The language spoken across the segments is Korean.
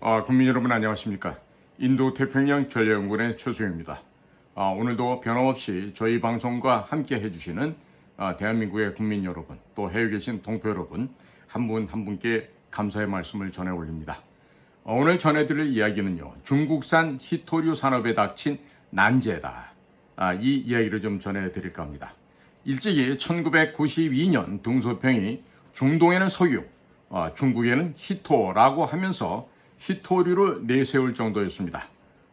국민 여러분 안녕하십니까? 인도태평양 전략연구원의 최수영입니다. 오늘도 변함없이 저희 방송과 함께 해주시는 대한민국의 국민 여러분, 또 해외에 계신 동포 여러분 한 분 한 분께 감사의 말씀을 전해 올립니다. 오늘 전해드릴 이야기는요, 중국산 희토류 산업에 닥친 난제다. 이 이야기를 좀 전해드릴까 합니다. 일찍이 1992년 등소평이 중동에는 석유, 중국에는 희토라고 하면서 희토류를 내세울 정도였습니다.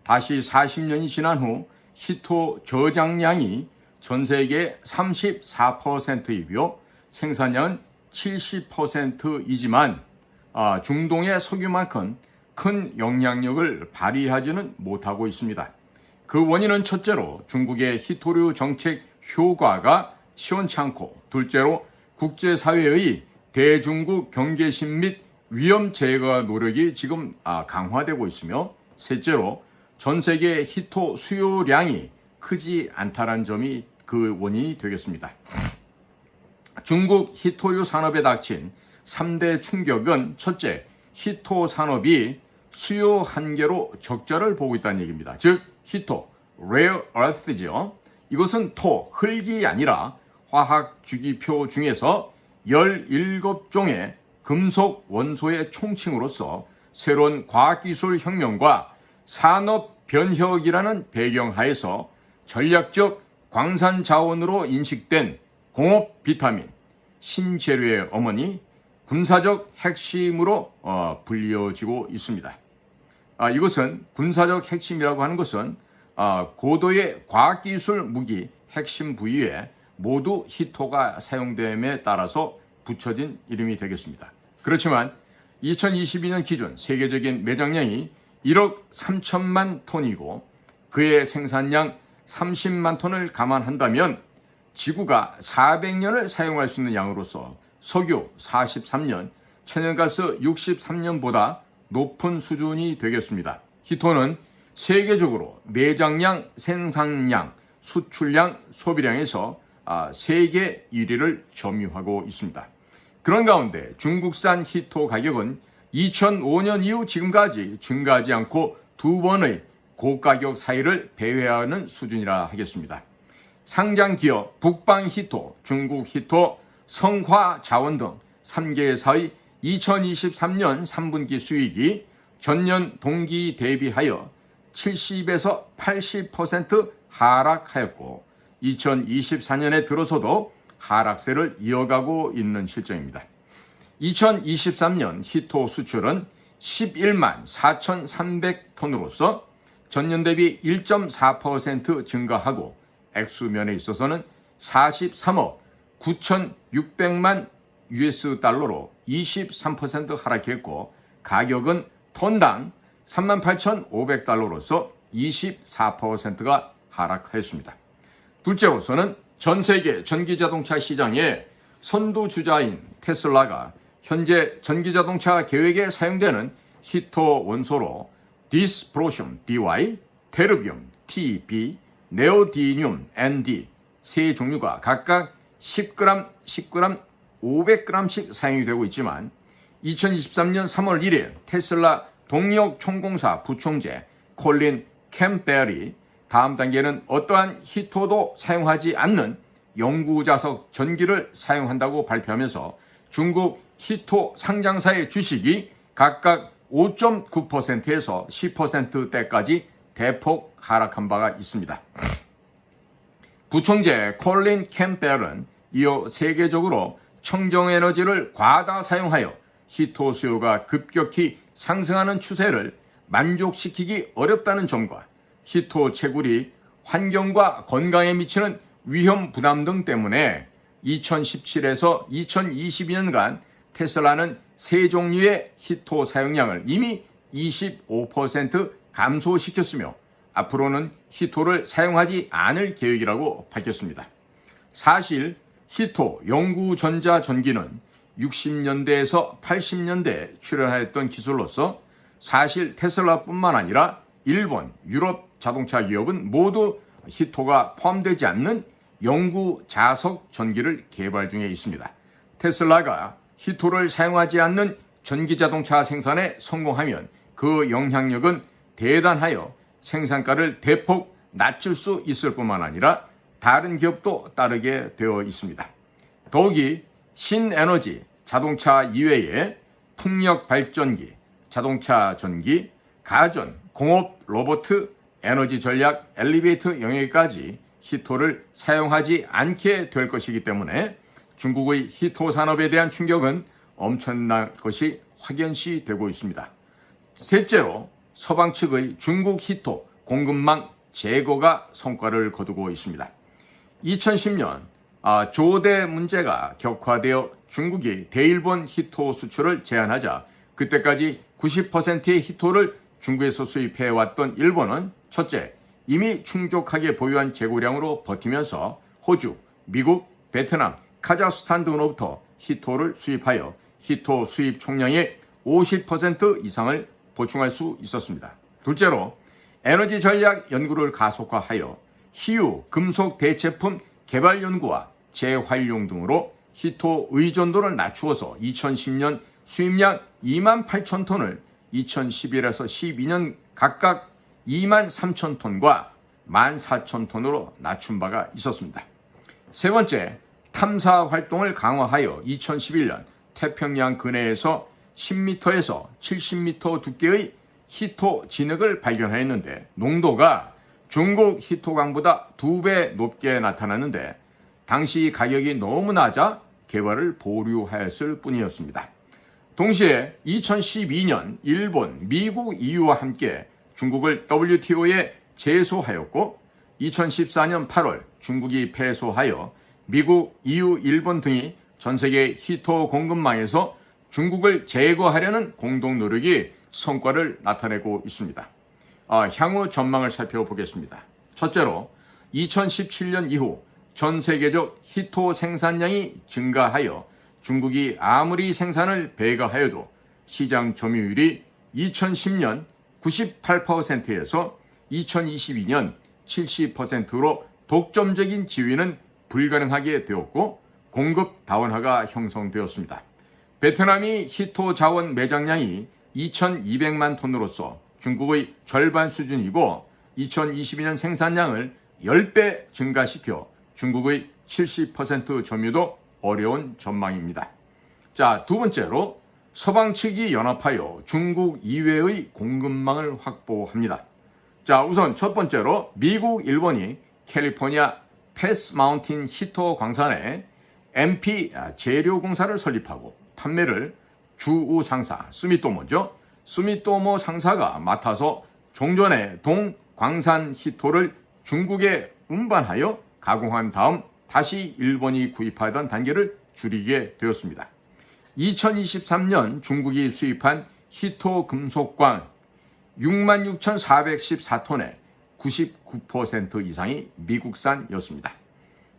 다시 40년이 지난 후 희토 저장량이 전 세계 34%이며 생산량은 70%이지만 중동의 석유만큼 큰 영향력을 발휘하지는 못하고 있습니다. 그 원인은 첫째로 중국의 희토류 정책 효과가 시원치 않고, 둘째로 국제사회의 대중국 경계심 및 위험 제거 노력이 지금 강화되고 있으며, 셋째로 전 세계 희토 수요량이 크지 않다는 점이 그 원인이 되겠습니다. 중국 희토류 산업에 닥친 3대 충격은 첫째, 희토 산업이 수요 한계로 적자를 보고 있다는 얘기입니다. 즉 희토, rare earth죠. 이것은 토, 흙이 아니라 화학 주기표 중에서 17종의 금속 원소의 총칭으로서 새로운 과학기술 혁명과 산업 변혁이라는 배경하에서 전략적 광산 자원으로 인식된 공업 비타민, 신재료의 어머니, 군사적 핵심으로 불려지고 있습니다. 이것은 군사적 핵심이라고 하는 것은 고도의 과학기술 무기 핵심 부위에 모두 희토가 사용됨에 따라서 붙여진 이름이 되겠습니다. 그렇지만 2022년 기준 세계적인 매장량이 1억 3천만 톤이고 그의 생산량 30만 톤을 감안한다면 지구가 400년을 사용할 수 있는 양으로서 석유 43년, 천연가스 63년보다 높은 수준이 되겠습니다. 희토는 세계적으로 매장량, 생산량, 수출량, 소비량에서 세계 1위를 점유하고 있습니다. 그런 가운데 중국산 희토 가격은 2005년 이후 지금까지 증가하지 않고 두 번의 고가격 사이를 배회하는 수준이라 하겠습니다. 상장 기업 북방 희토, 중국 희토, 성화자원 등 3개사의 2023년 3분기 수익이 전년 동기 대비하여 70에서 80% 하락하였고 2024년에 들어서도 하락세를 이어가고 있는 실정입니다. 2023년 희토 수출은 11만 4,300톤으로서 전년 대비 1.4% 증가하고 액수면에 있어서는 43억 9,600만 US달러로 23% 하락했고 가격은 톤당 38,500달러로서 24%가 하락하였습니다. 둘째로서는 전 세계 전기자동차 시장의 선두주자인 테슬라가 현재 전기자동차 계획에 사용되는 희토 원소로 디스프로슘 DY, 테르비움 TB, 네오디듐 ND 세 종류가 각각 10g, 10g, 500g씩 사용이 되고 있지만 2023년 3월 1일 테슬라 동력총공사 부총재 콜린 캠벨이 다음 단계는 어떠한 희토도 사용하지 않는 영구자석 전기를 사용한다고 발표하면서 중국 희토 상장사의 주식이 각각 5.9%에서 10%대까지 대폭 하락한 바가 있습니다. 부총재 콜린 캠벨은 이어 세계적으로 청정에너지를 과다 사용하여 희토 수요가 급격히 상승하는 추세를 만족시키기 어렵다는 점과 희토 채굴이 환경과 건강에 미치는 위험 부담 등 때문에 2017에서 2022년간 테슬라는 세 종류의 희토 사용량을 이미 25% 감소시켰으며 앞으로는 희토를 사용하지 않을 계획이라고 밝혔습니다. 사실 희토 영구전자 전기는 60년대에서 80년대에 출현하였던 기술로서 사실 테슬라뿐만 아니라 일본, 유럽 자동차 기업은 모두 희토가 포함되지 않는 영구 자석 전기를 개발 중에 있습니다. 테슬라가 희토를 사용하지 않는 전기자동차 생산에 성공하면 그 영향력은 대단하여 생산가를 대폭 낮출 수 있을 뿐만 아니라 다른 기업도 따르게 되어 있습니다. 더욱이 신에너지, 자동차 이외에 풍력 발전기, 자동차 전기, 가전, 공업, 로봇, 에너지 전략, 엘리베이터 영역까지 히토를 사용하지 않게 될 것이기 때문에 중국의 히토 산업에 대한 충격은 엄청날 것이 확연시 되고 있습니다. 셋째로 서방 측의 중국 히토 공급망 제거가 성과를 거두고 있습니다. 2010년 조대 문제가 격화되어 중국이 대일본 히토 수출을 제한하자 그때까지 90%의 히토를 중국에서 수입해왔던 일본은 첫째, 이미 충족하게 보유한 재고량으로 버티면서 호주, 미국, 베트남, 카자흐스탄 등으로부터 히토를 수입하여 히토 수입 총량의 50% 이상을 보충할 수 있었습니다. 둘째로 에너지 전략 연구를 가속화하여 희유, 금속 대체품 개발 연구와 재활용 등으로 히토 의존도를 낮추어서 2010년 수입량 28,000톤을 2011에서 12년 각각 23,000톤과 14,000톤으로 낮춘 바가 있었습니다. 세 번째, 탐사 활동을 강화하여 2011년 태평양 근해에서 10m에서 70m 두께의 히토 진흙을 발견하였는데 농도가 중국 히토강보다 2배 높게 나타났는데 당시 가격이 너무 낮아 개발을 보류하였을 뿐이었습니다. 동시에 2012년 일본, 미국, EU와 함께 중국을 WTO에 제소하였고 2014년 8월 중국이 패소하여 미국, EU, 일본 등이 전 세계 히토 공급망에서 중국을 제거하려는 공동 노력이 성과를 나타내고 있습니다. 향후 전망을 살펴보겠습니다. 첫째로 2017년 이후 전 세계적 히토 생산량이 증가하여 중국이 아무리 생산을 배가하여도 시장 점유율이 2010년 98%에서 2022년 70%로 독점적인 지위는 불가능하게 되었고 공급 다원화가 형성되었습니다. 베트남이 히토 자원 매장량이 2,200만 톤으로서 중국의 절반 수준이고 2022년 생산량을 10배 증가시켜 중국의 70% 점유도 어려운 전망입니다. 자, 두 번째로 서방 측이 연합하여 중국 이외의 공급망을 확보합니다. 자, 우선 첫 번째로 미국, 일본이 캘리포니아 패스 마운틴 히토 광산에 MP 재료 공사를 설립하고 판매를 주우 상사 스미토모죠. 스미토모 상사가 맡아서 종전의 동 광산 히토를 중국에 운반하여 가공한 다음 다시 일본이 구입하던 단계를 줄이게 되었습니다. 2023년 중국이 수입한 히토 금속광 66,414톤의 99% 이상이 미국산이었습니다.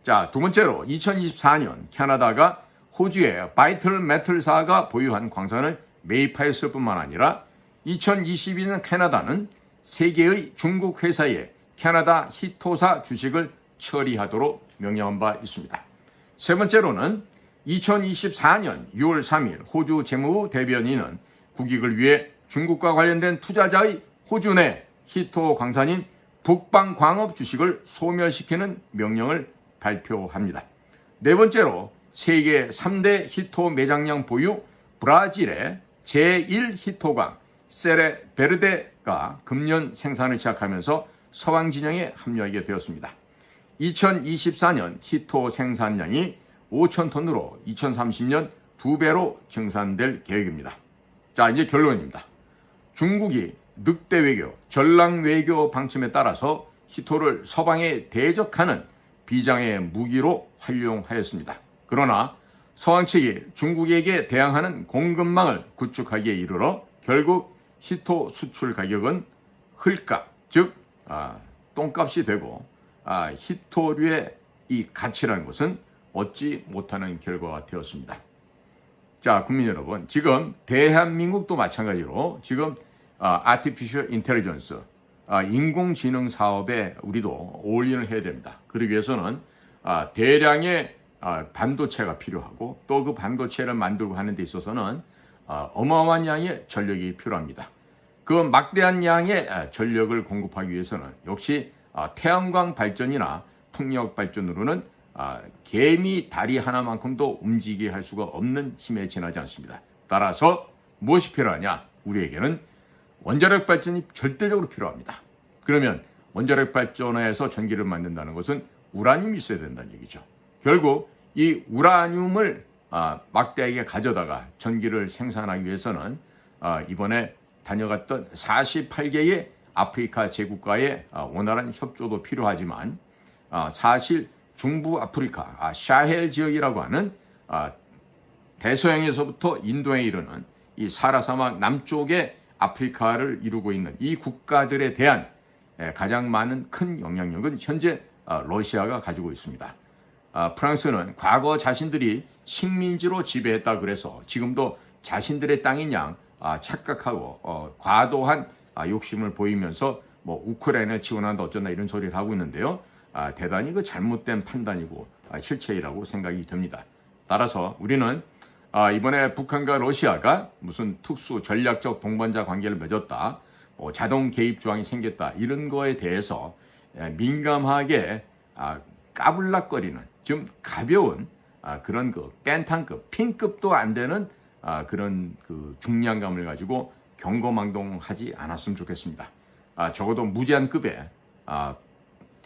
자, 두 번째로 2024년 캐나다가 호주의 바이틀 메틀사가 보유한 광산을 매입하였을 뿐만 아니라 2022년 캐나다는 세계의 중국 회사의 캐나다 히토사 주식을 처리하도록 명령한 바 있습니다. 세 번째로는 2024년 6월 3일 호주 재무 대변인은 국익을 위해 중국과 관련된 투자자의 호주 내 히토 광산인 북방광업 주식을 소멸시키는 명령을 발표합니다. 네 번째로 세계 3대 히토 매장량 보유 브라질의 제1 히토광 세레베르데가 금년 생산을 시작하면서 서방 진영에 합류하게 되었습니다. 2024년 히토 생산량이 5,000톤으로 2030년 2배로 증산될 계획입니다. 자, 이제 결론입니다. 중국이 늑대 외교, 전랑 외교 방침에 따라서 히토를 서방에 대적하는 비장의 무기로 활용하였습니다. 그러나 서방 측이 중국에게 대항하는 공급망을 구축하기에 이르러 결국 히토 수출 가격은 헐값, 즉 똥값이 되고 히토류의 이 가치라는 것은 얻지 못하는 결과가 되었습니다. 자, 국민 여러분, 지금 대한민국도 마찬가지로 지금 Artificial Intelligence, 인공지능 사업에 우리도 올인을 해야 됩니다. 그러기 위해서는 대량의 반도체가 필요하고 또 그 반도체를 만들고 하는 데 있어서는 어마어마한 양의 전력이 필요합니다. 그 막대한 양의 전력을 공급하기 위해서는 역시 태양광 발전이나 풍력 발전으로는 개미 다리 하나만큼도 움직이게 할 수가 없는 힘에 지나지 않습니다. 따라서 무엇이 필요하냐? 우리에게는 원자력 발전이 절대적으로 필요합니다. 그러면 원자력 발전에서 전기를 만든다는 것은 우라늄이 있어야 된다는 얘기죠. 결국 이 우라늄을 막대하게 가져다가 전기를 생산하기 위해서는 이번에 다녀갔던 48개의 아프리카 제국과의 원활한 협조도 필요하지만 사실 중부 아프리카 샤헬 지역이라고 하는 대서양에서부터 인도에 이르는 이 사하라 사막 남쪽의 아프리카를 이루고 있는 이 국가들에 대한 가장 많은 큰 영향력은 현재 러시아가 가지고 있습니다. 프랑스는 과거 자신들이 식민지로 지배했다 그래서 지금도 자신들의 땅인 양 착각하고 과도한 욕심을 보이면서 뭐 우크라이나 지원한다 어쩐다 이런 소리를 하고 있는데요. 대단히 그 잘못된 판단이고 실체이라고 생각이 듭니다. 따라서 우리는 이번에 북한과 러시아가 무슨 특수 전략적 동반자 관계를 맺었다, 자동 개입 조항이 생겼다 이런 거에 대해서 민감하게 까불락거리는 좀 가벼운 그런 그 뺀탕급, 핑급도 안 되는 그런 그 중량감을 가지고 경거망동하지 않았으면 좋겠습니다. 적어도 무제한급의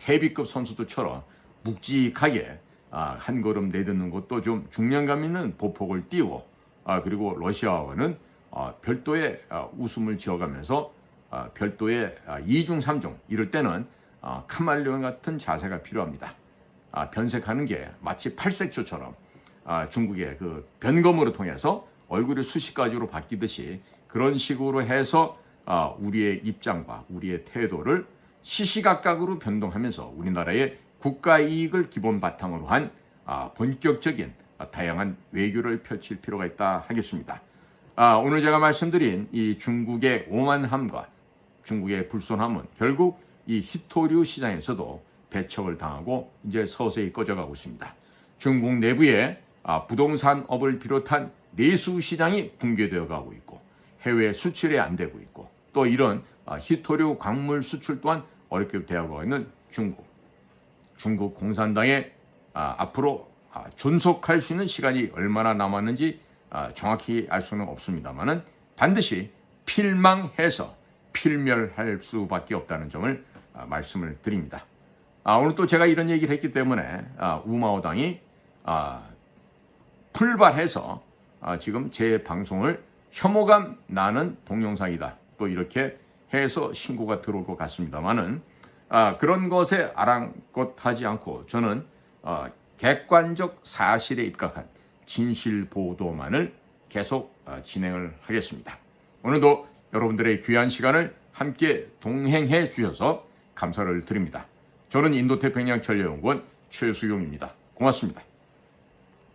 헤비급 선수들처럼 묵직하게 한 걸음 내딛는 것도 좀 중량감 있는 보폭을 띄우고 그리고 러시아와는 별도의 웃음을 지어가면서 별도의 2중 3중 이럴 때는 카말레온 같은 자세가 필요합니다. 변색하는 게 마치 팔색조처럼 중국의 그 변검으로 통해서 얼굴이 수십 가지로 바뀌듯이 그런 식으로 해서 우리의 입장과 우리의 태도를 시시각각으로 변동하면서 우리나라의 국가 이익을 기본 바탕으로 한 본격적인 다양한 외교를 펼칠 필요가 있다 하겠습니다. 오늘 제가 말씀드린 이 중국의 오만함과 중국의 불손함은 결국 이 히토류 시장에서도 배척을 당하고 이제 서서히 꺼져가고 있습니다. 중국 내부에 부동산업을 비롯한 내수 시장이 붕괴되어 가고 있고 해외 수출이 안 되고 있고 또 이런 히토류 광물 수출 또한 어렵게 되어가고 있는 중국 공산당에 앞으로 존속할 수 있는 시간이 얼마나 남았는지 정확히 알 수는 없습니다만은 반드시 필망해서 필멸할 수밖에 없다는 점을 말씀을 드립니다. 오늘 또 제가 이런 얘기를 했기 때문에 우마오당이 풀발해서 지금 제 방송을 혐오감 나는 동영상이다 또 이렇게 해서 신고가 들어올 것 같습니다만은 그런 것에 아랑곳하지 않고 저는 객관적 사실에 입각한 진실 보도만을 계속 진행을 하겠습니다. 오늘도 여러분들의 귀한 시간을 함께 동행해 주셔서 감사를 드립니다. 저는 인도태평양 전략연구원 최수용입니다. 고맙습니다.